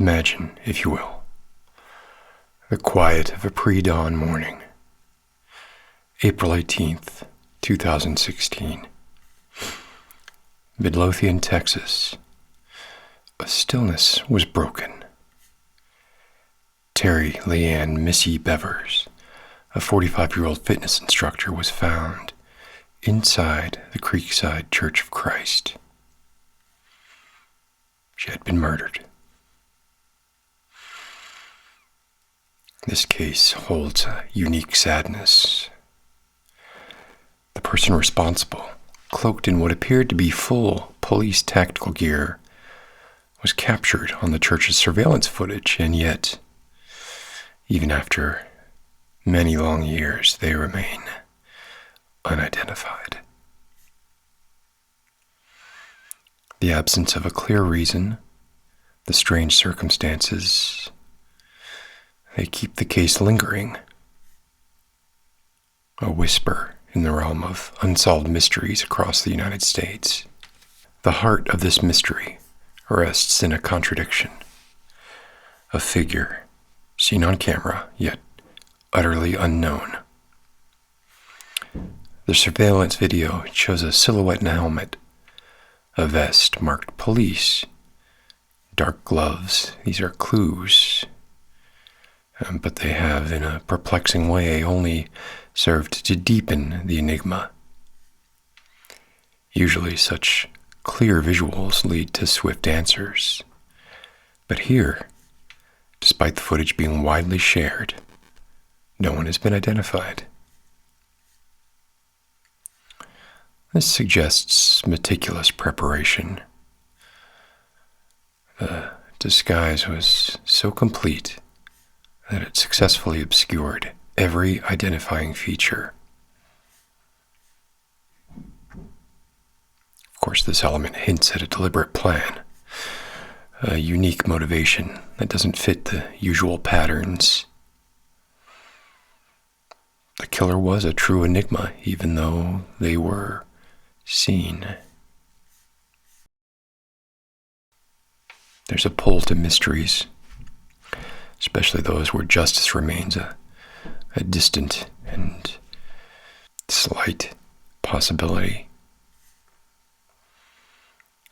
Imagine, if you will, the quiet of a pre-dawn morning, April 18th, 2016. Midlothian, Texas. A stillness was broken. Terri Leann Missy Bevers, a 45-year-old fitness instructor, was found inside the Creekside Church of Christ. She had been murdered. This case holds a unique sadness. The person responsible, cloaked in what appeared to be full police tactical gear, was captured on the church's surveillance footage, and yet, even after many long years, they remain unidentified. The absence of a clear reason, the strange circumstances, they keep the case lingering. A whisper in the realm of unsolved mysteries across the United States. The heart of this mystery rests in a contradiction. A figure seen on camera, yet utterly unknown. The surveillance video shows a silhouette and a helmet, a vest marked police, dark gloves. These are clues. But they have, in a perplexing way, only served to deepen the enigma. Usually such clear visuals lead to swift answers. But here, despite the footage being widely shared, no one has been identified. This suggests meticulous preparation. The disguise was so complete that it successfully obscured every identifying feature. Of course, this element hints at a deliberate plan, a unique motivation that doesn't fit the usual patterns. The killer was a true enigma, even though they were seen. There's a pull to mysteries, especially those where justice remains a distant and slight possibility.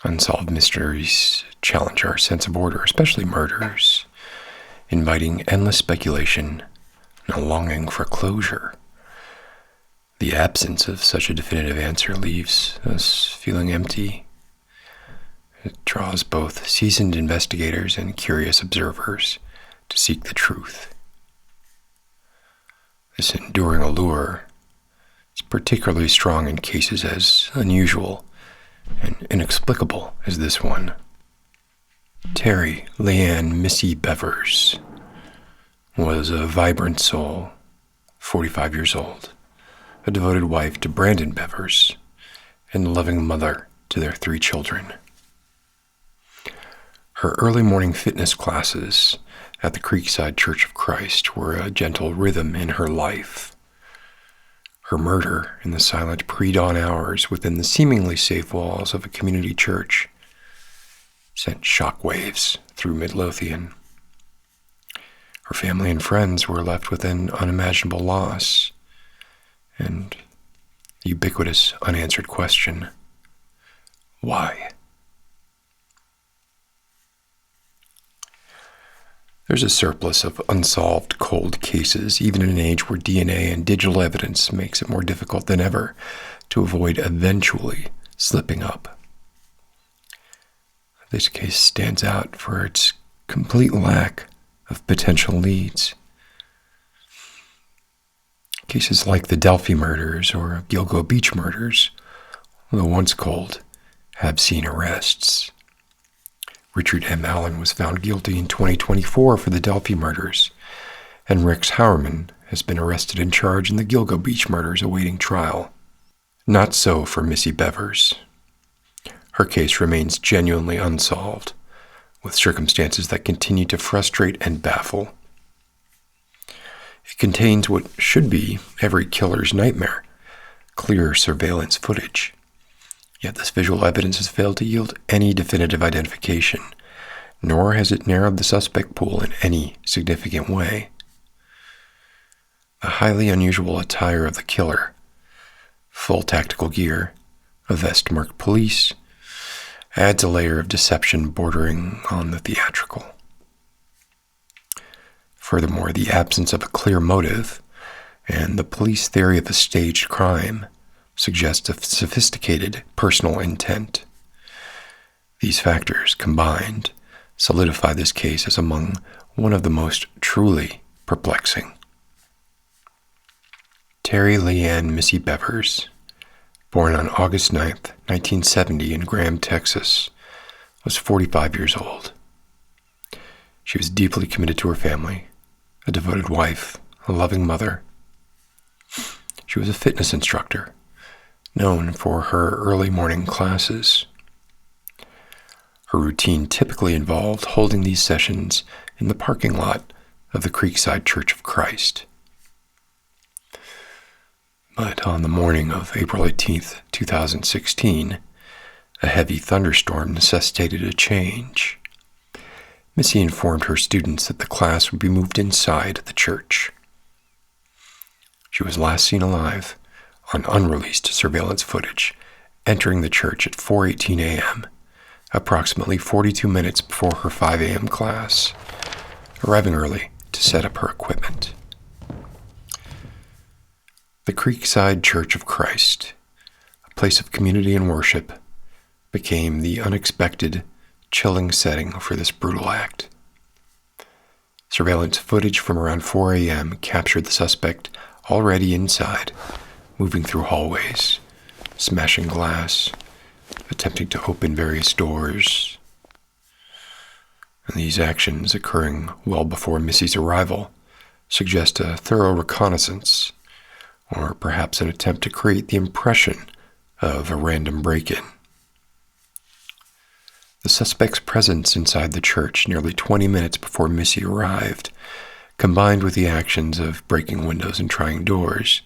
Unsolved mysteries challenge our sense of order, especially murders, inviting endless speculation and a longing for closure. The absence of such a definitive answer leaves us feeling empty. It draws both seasoned investigators and curious observers to seek the truth. This enduring allure is particularly strong in cases as unusual and inexplicable as this one. Terri Leann Missy Bevers was a vibrant soul, 45 years old, a devoted wife to Brandon Bevers, and a loving mother to their 3 children. Her early morning fitness classes at the Creekside Church of Christ were a gentle rhythm in her life. Her murder in the silent pre-dawn hours within the seemingly safe walls of a community church sent shockwaves through Midlothian. Her family and friends were left with an unimaginable loss and the ubiquitous unanswered question, why? There's a surplus of unsolved cold cases, even in an age where DNA and digital evidence makes it more difficult than ever to avoid eventually slipping up. This case stands out for its complete lack of potential leads. Cases like the Delphi murders or Gilgo Beach murders, though once cold, have seen arrests. Richard M. Allen was found guilty in 2024 for the Delphi murders, and Rex Howerman has been arrested and charged in the Gilgo Beach murders awaiting trial. Not so for Missy Bevers. Her case remains genuinely unsolved, with circumstances that continue to frustrate and baffle. It contains what should be every killer's nightmare, clear surveillance footage. Yet this visual evidence has failed to yield any definitive identification, nor has it narrowed the suspect pool in any significant way. The highly unusual attire of the killer, full tactical gear, a vest marked police, adds a layer of deception bordering on the theatrical. Furthermore, the absence of a clear motive and the police theory of a staged crime suggests a sophisticated personal intent. These factors combined solidify this case as among one of the most truly perplexing. Terri Leann Missy Bevers, born on August 9, 1970 in Graham, Texas, was 45 years old. She was deeply committed to her family, a devoted wife, a loving mother. She was a fitness instructor, known for her early morning classes. Her routine typically involved holding these sessions in the parking lot of the Creekside Church of Christ. But on the morning of April 18, 2016, a heavy thunderstorm necessitated a change. Missy informed her students that the class would be moved inside the church. She was last seen alive on unreleased surveillance footage entering the church at 4:18 a.m., approximately 42 minutes before her 5 a.m. class, arriving early to set up her equipment. The Creekside Church of Christ, a place of community and worship, became the unexpected, chilling setting for this brutal act. Surveillance footage from around 4 a.m. captured the suspect already inside, moving through hallways, smashing glass, attempting to open various doors. And these actions, occurring well before Missy's arrival, suggest a thorough reconnaissance, or perhaps an attempt to create the impression of a random break-in. The suspect's presence inside the church nearly 20 minutes before Missy arrived, combined with the actions of breaking windows and trying doors,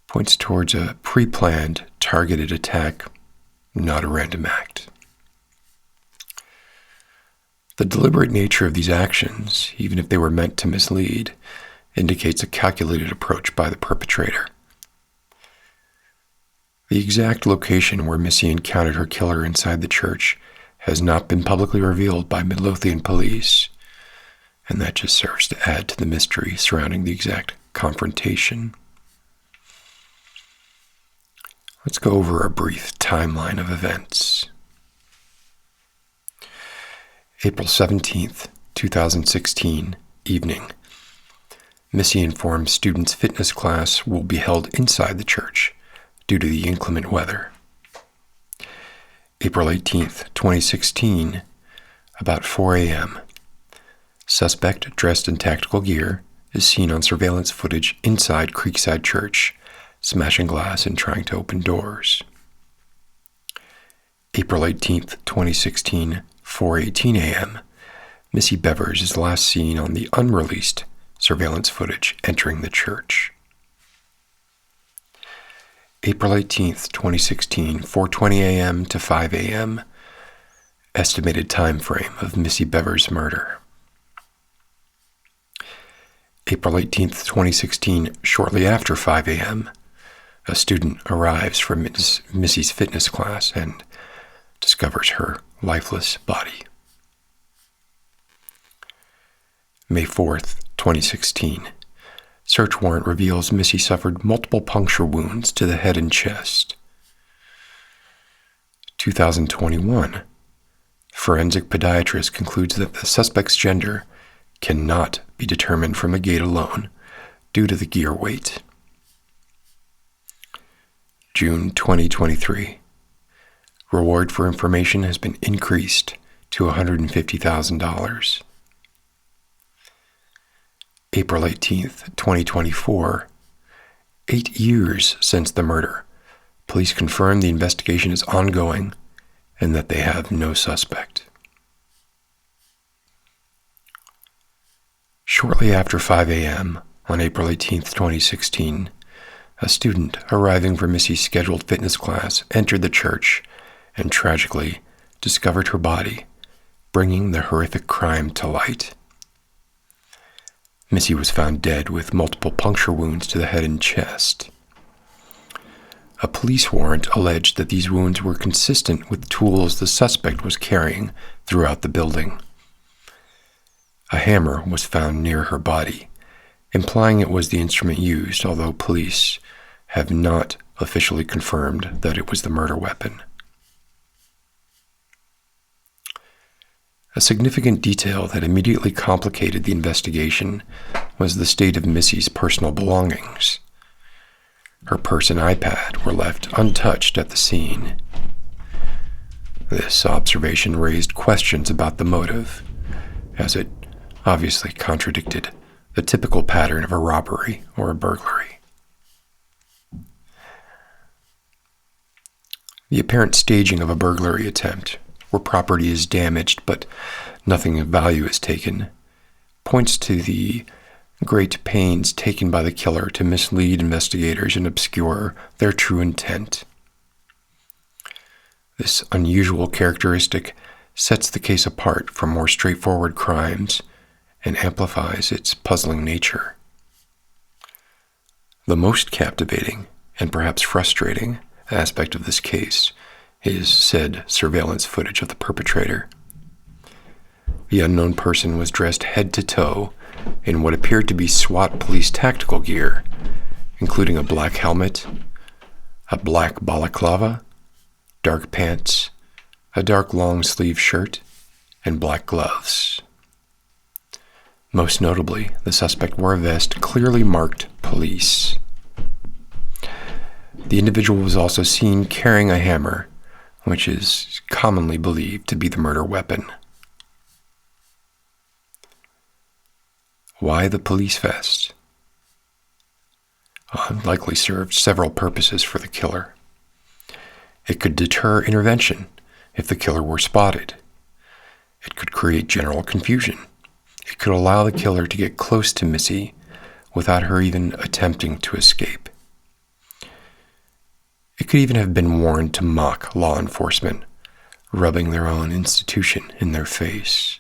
points towards a pre-planned, targeted attack, not a random act. The deliberate nature of these actions, even if they were meant to mislead, indicates a calculated approach by the perpetrator. The exact location where Missy encountered her killer inside the church has not been publicly revealed by Midlothian police, and that just serves to add to the mystery surrounding the exact confrontation. Let's go over a brief timeline of events. April 17th, 2016, evening. Missy informs students' fitness class will be held inside the church due to the inclement weather. April 18th, 2016, about 4 a.m., suspect dressed in tactical gear is seen on surveillance footage inside Creekside Church, smashing glass and trying to open doors. April 18th, 2016, 4:18 a.m., Missy Bevers is last seen on the unreleased surveillance footage entering the church. April 18th, 2016, 4:20 a.m. to 5 a.m., estimated time frame of Missy Bevers' murder. April 18th, 2016, shortly after 5 a.m., a student arrives from Missy's fitness class and discovers her lifeless body. May 4th, 2016, search warrant reveals Missy suffered multiple puncture wounds to the head and chest. 2021, forensic podiatrist concludes that the suspect's gender cannot be determined from a gait alone due to the gear weight. June 2023, reward for information has been increased to $150,000. April 18th, 2024, 8 years since the murder, police confirm the investigation is ongoing and that they have no suspect. Shortly after 5 a.m. on April 18th, 2016, a student arriving for Missy's scheduled fitness class entered the church and tragically discovered her body, bringing the horrific crime to light. Missy was found dead with multiple puncture wounds to the head and chest. A police warrant alleged that these wounds were consistent with tools the suspect was carrying throughout the building. A hammer was found near her body, implying it was the instrument used, although police have not officially confirmed that it was the murder weapon. A significant detail that immediately complicated the investigation was the state of Missy's personal belongings. Her purse and iPad were left untouched at the scene. This observation raised questions about the motive, as it obviously contradicted the typical pattern of a robbery or a burglary. The apparent staging of a burglary attempt, where property is damaged but nothing of value is taken, points to the great pains taken by the killer to mislead investigators and obscure their true intent. This unusual characteristic sets the case apart from more straightforward crimes and amplifies its puzzling nature. The most captivating and perhaps frustrating aspect of this case is said surveillance footage of the perpetrator. The unknown person was dressed head to toe in what appeared to be SWAT police tactical gear, including a black helmet, a black balaclava, dark pants, a dark long-sleeve shirt, and black gloves. Most notably, the suspect wore a vest clearly marked police. The individual was also seen carrying a hammer, which is commonly believed to be the murder weapon. Why the police vest? Likely served several purposes for the killer. It could deter intervention if the killer were spotted. It could create general confusion. It could allow the killer to get close to Missy without her even attempting to escape. It could even have been worn to mock law enforcement, rubbing their own institution in their face.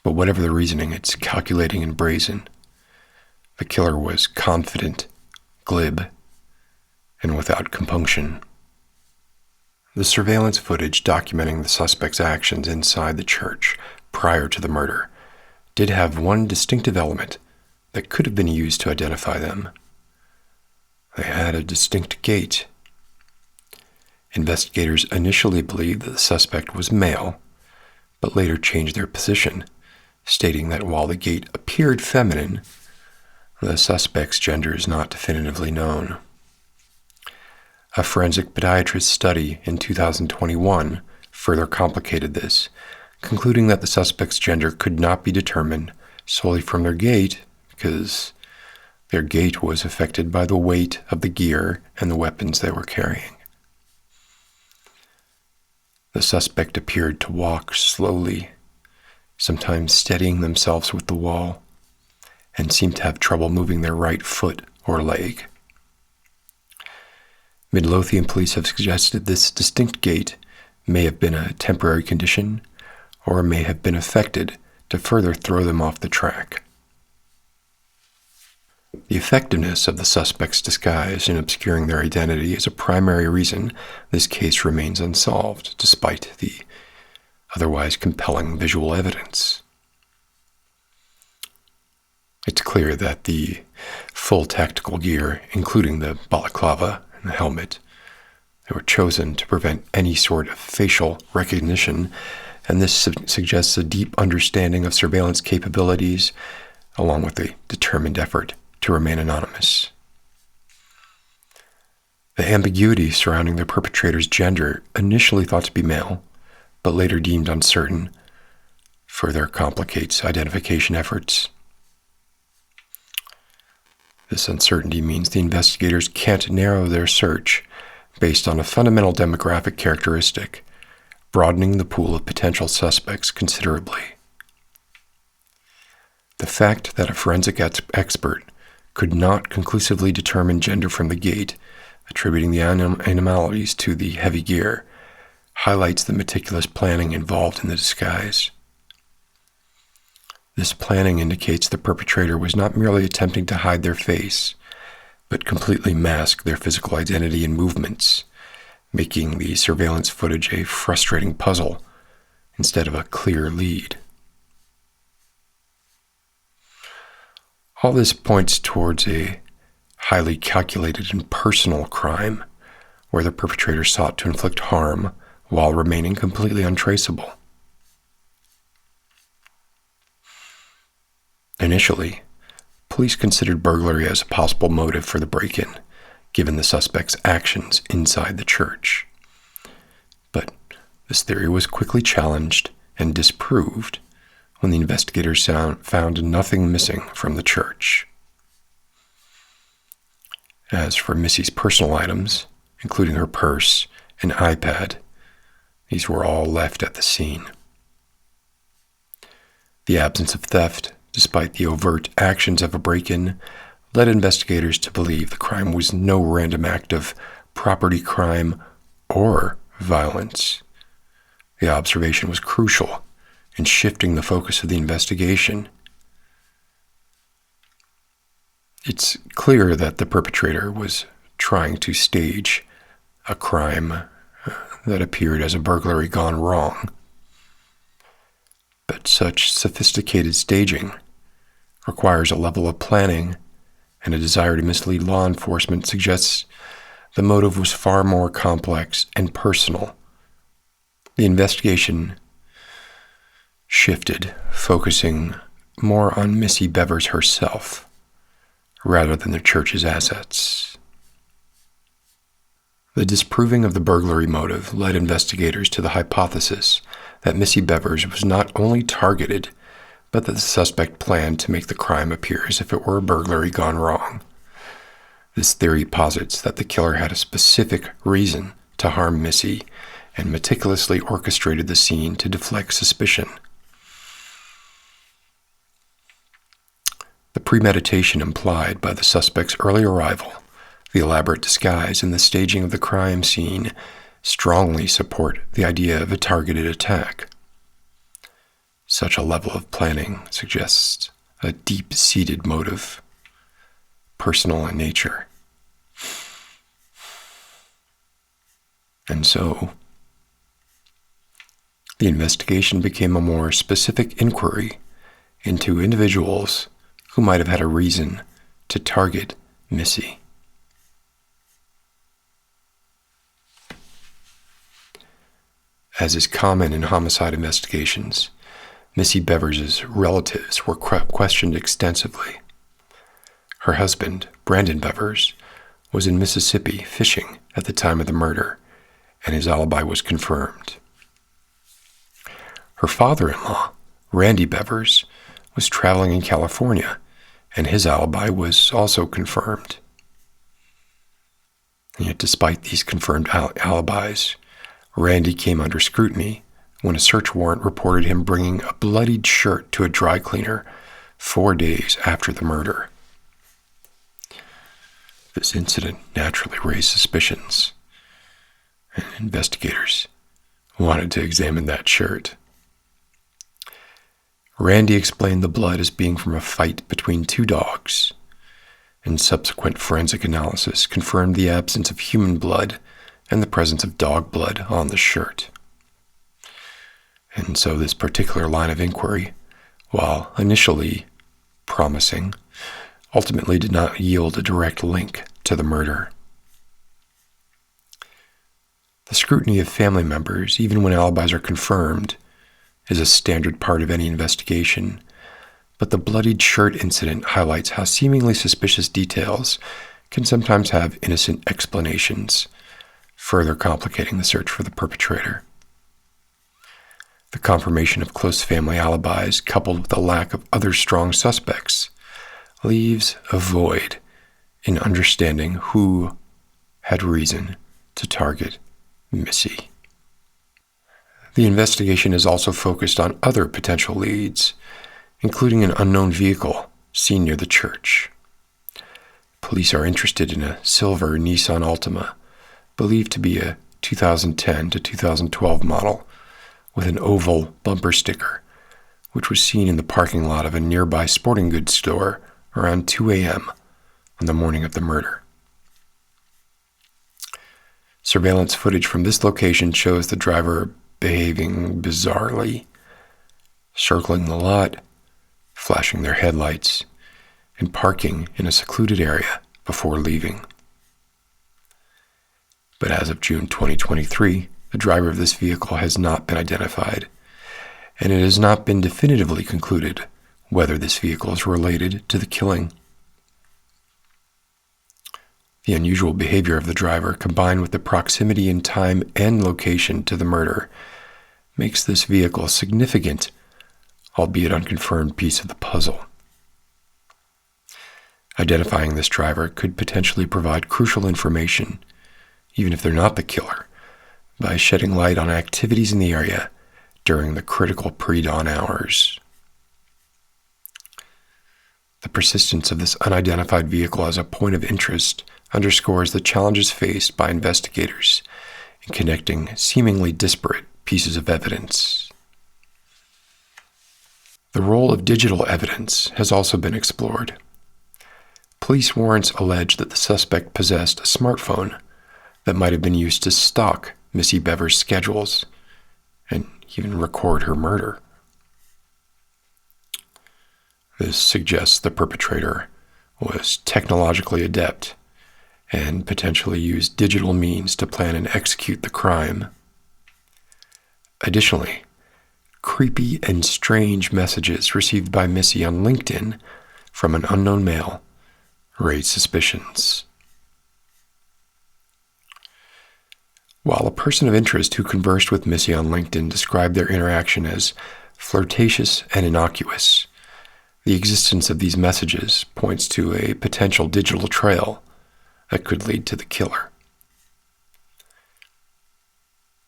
But whatever the reasoning, it's calculating and brazen. The killer was confident, glib, and without compunction. The surveillance footage documenting the suspect's actions inside the church prior to the murder did have one distinctive element that could have been used to identify them. They had a distinct gait. Investigators initially believed that the suspect was male, but later changed their position, stating that while the gait appeared feminine, the suspect's gender is not definitively known. A forensic podiatrist study in 2021 further complicated this, concluding that the suspect's gender could not be determined solely from their gait, because their gait was affected by the weight of the gear and the weapons they were carrying. The suspect appeared to walk slowly, sometimes steadying themselves with the wall, and seemed to have trouble moving their right foot or leg. Midlothian police have suggested this distinct gait may have been a temporary condition or may have been affected to further throw them off the track. The effectiveness of the suspect's disguise in obscuring their identity is a primary reason this case remains unsolved, despite the otherwise compelling visual evidence. It's clear that the full tactical gear, including the balaclava and the helmet, they were chosen to prevent any sort of facial recognition, and this suggests a deep understanding of surveillance capabilities, along with a determined effort to remain anonymous. The ambiguity surrounding the perpetrator's gender, initially thought to be male, but later deemed uncertain, further complicates identification efforts. This uncertainty means the investigators can't narrow their search based on a fundamental demographic characteristic, broadening the pool of potential suspects considerably. The fact that a forensic expert could not conclusively determine gender from the gait, attributing the anomalies to the heavy gear, highlights the meticulous planning involved in the disguise. This planning indicates the perpetrator was not merely attempting to hide their face, but completely mask their physical identity and movements, making the surveillance footage a frustrating puzzle instead of a clear lead. All this points towards a highly calculated and personal crime, where the perpetrator sought to inflict harm while remaining completely untraceable. Initially, police considered burglary as a possible motive for the break-in, given the suspect's actions inside the church. But this theory was quickly challenged and disproved when the investigators found nothing missing from the church. As for Missy's personal items, including her purse and iPad, these were all left at the scene. The absence of theft, despite the overt actions of a break-in, led investigators to believe the crime was no random act of property crime or violence. The observation was crucial in shifting the focus of the investigation. It's clear that the perpetrator was trying to stage a crime that appeared as a burglary gone wrong. But such sophisticated staging requires a level of planning, and a desire to mislead law enforcement suggests the motive was far more complex and personal. The investigation shifted, focusing more on Missy Bevers herself, rather than the church's assets. The disproving of the burglary motive led investigators to the hypothesis that Missy Bevers was not only targeted, but that the suspect planned to make the crime appear as if it were a burglary gone wrong. This theory posits that the killer had a specific reason to harm Missy and meticulously orchestrated the scene to deflect suspicion. The premeditation implied by the suspect's early arrival, the elaborate disguise, and the staging of the crime scene strongly support the idea of a targeted attack. Such a level of planning suggests a deep-seated motive, personal in nature. And so, the investigation became a more specific inquiry into individuals who might have had a reason to target Missy. As is common in homicide investigations, Missy Bevers' relatives were questioned extensively. Her husband, Brandon Bevers, was in Mississippi fishing at the time of the murder, and his alibi was confirmed. Her father-in-law, Randy Bevers, was traveling in California, and his alibi was also confirmed. And yet, despite these confirmed alibis, Randy came under scrutiny when a search warrant reported him bringing a bloodied shirt to a dry cleaner 4 days after the murder. This incident naturally raised suspicions, and investigators wanted to examine that shirt. Randy explained the blood as being from a fight between two dogs, and subsequent forensic analysis confirmed the absence of human blood and the presence of dog blood on the shirt. And so this particular line of inquiry, while initially promising, ultimately did not yield a direct link to the murder. The scrutiny of family members, even when alibis are confirmed, is a standard part of any investigation, but the bloodied shirt incident highlights how seemingly suspicious details can sometimes have innocent explanations, further complicating the search for the perpetrator. The confirmation of close family alibis, coupled with the lack of other strong suspects, leaves a void in understanding who had reason to target Missy. The investigation is also focused on other potential leads, including an unknown vehicle seen near the church. Police are interested in a silver Nissan Altima, believed to be a 2010 to 2012 model with an oval bumper sticker, which was seen in the parking lot of a nearby sporting goods store around 2 a.m. on the morning of the murder. Surveillance footage from this location shows the driver behaving bizarrely, circling the lot, flashing their headlights, and parking in a secluded area before leaving. But as of June 2023, the driver of this vehicle has not been identified, and it has not been definitively concluded whether this vehicle is related to the killing. The unusual behavior of the driver, combined with the proximity in time and location to the murder, makes this vehicle a significant, albeit unconfirmed, piece of the puzzle. Identifying this driver could potentially provide crucial information, even if they're not the killer, by shedding light on activities in the area during the critical pre-dawn hours. The persistence of this unidentified vehicle as a point of interest underscores the challenges faced by investigators in connecting seemingly disparate pieces of evidence. The role of digital evidence has also been explored. Police warrants allege that the suspect possessed a smartphone that might have been used to stalk Missy Bevers' schedules and even record her murder. This suggests the perpetrator was technologically adept and potentially used digital means to plan and execute the crime. Additionally, creepy and strange messages received by Missy on LinkedIn from an unknown male raise suspicions. While a person of interest who conversed with Missy on LinkedIn described their interaction as flirtatious and innocuous, the existence of these messages points to a potential digital trail that could lead to the killer.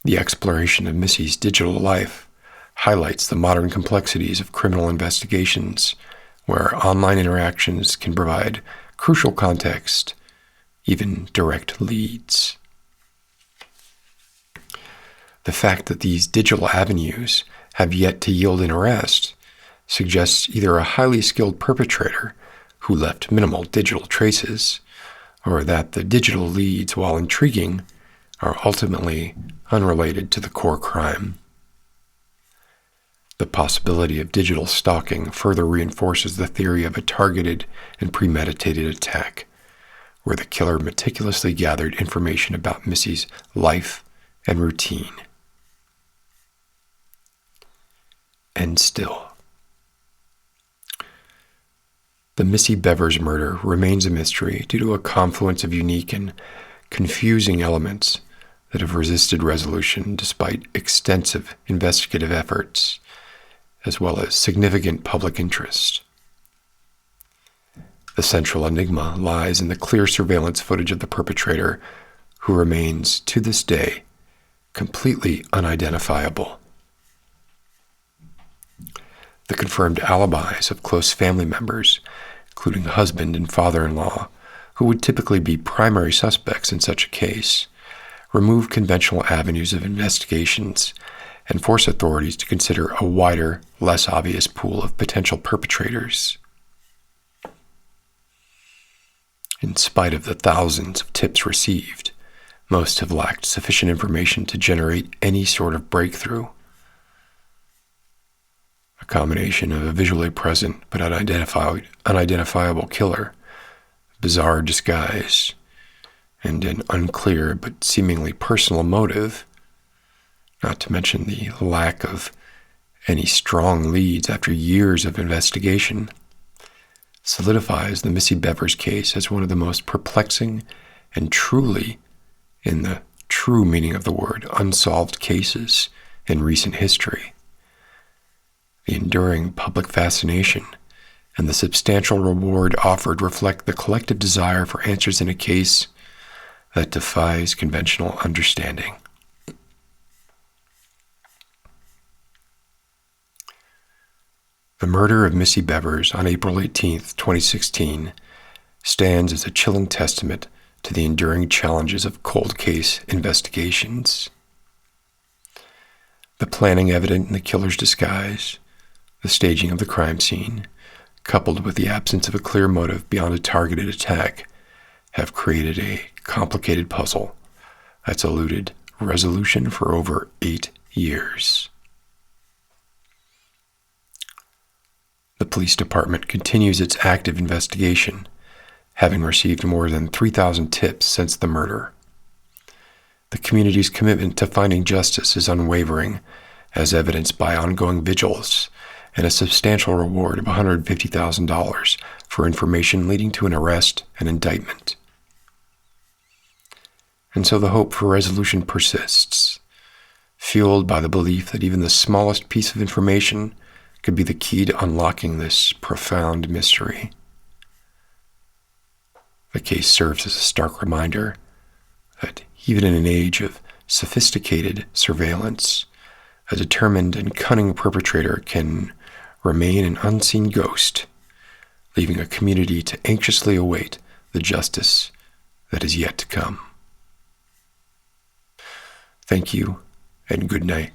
The exploration of Missy's digital life highlights the modern complexities of criminal investigations, where online interactions can provide crucial context, even direct leads. The fact that these digital avenues have yet to yield an arrest suggests either a highly skilled perpetrator who left minimal digital traces, or that the digital leads, while intriguing, are ultimately unrelated to the core crime. The possibility of digital stalking further reinforces the theory of a targeted and premeditated attack, where the killer meticulously gathered information about Missy's life and routine. And still, the Missy Bevers murder remains a mystery due to a confluence of unique and confusing elements that have resisted resolution despite extensive investigative efforts, as well as significant public interest. The central enigma lies in the clear surveillance footage of the perpetrator, who remains, to this day, completely unidentifiable. The confirmed alibis of close family members, including husband and father-in-law, who would typically be primary suspects in such a case, remove conventional avenues of investigations and force authorities to consider a wider, less obvious pool of potential perpetrators. In spite of the thousands of tips received, most have lacked sufficient information to generate any sort of breakthrough. A combination of a visually present but unidentifiable killer, bizarre disguise, and an unclear but seemingly personal motive, not to mention the lack of any strong leads after years of investigation, solidifies the Missy Bevers case as one of the most perplexing and truly, in the true meaning of the word, unsolved cases in recent history. The enduring public fascination and the substantial reward offered reflect the collective desire for answers in a case that defies conventional understanding. The murder of Missy Bevers on April 18, 2016, stands as a chilling testament to the enduring challenges of cold case investigations. The planning evident in the killer's disguise, the staging of the crime scene, coupled with the absence of a clear motive beyond a targeted attack, have created a complicated puzzle that's eluded resolution for over 8 years. The police department continues its active investigation, having received more than 3,000 tips since the murder. The community's commitment to finding justice is unwavering, as evidenced by ongoing vigils and a substantial reward of $150,000 for information leading to an arrest and indictment. And so the hope for resolution persists, fueled by the belief that even the smallest piece of information could be the key to unlocking this profound mystery. The case serves as a stark reminder that even in an age of sophisticated surveillance, a determined and cunning perpetrator can remain an unseen ghost, leaving a community to anxiously await the justice that is yet to come. Thank you, and good night.